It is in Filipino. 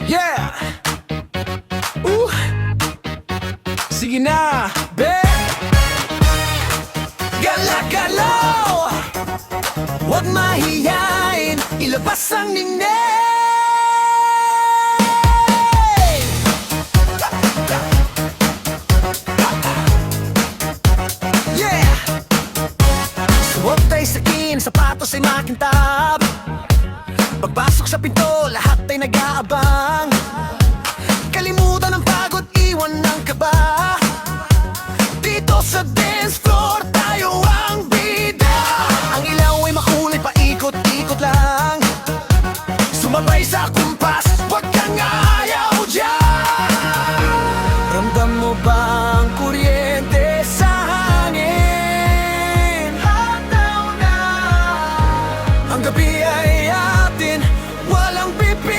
Yeah! Sige na, be! Gala-galaw! Huwag mahiyain, ilabas ang ningning! Yeah! Suot tayo sa kin, sapatos ay makintab. Pagpasok sa pinto, lahat ay nag-aabang. Kalimutan ang pagod, iwan ng kaba. Dito sa dance floor, tayo ang bida. Ang ilaw ay makulay, paikot-ikot lang. Sumabay sa kumpas, wag kang ayaw dyan. Ramdam mo ba ang kuryente sa hangin? Hataw na ang gabi ay atin, walang pipi.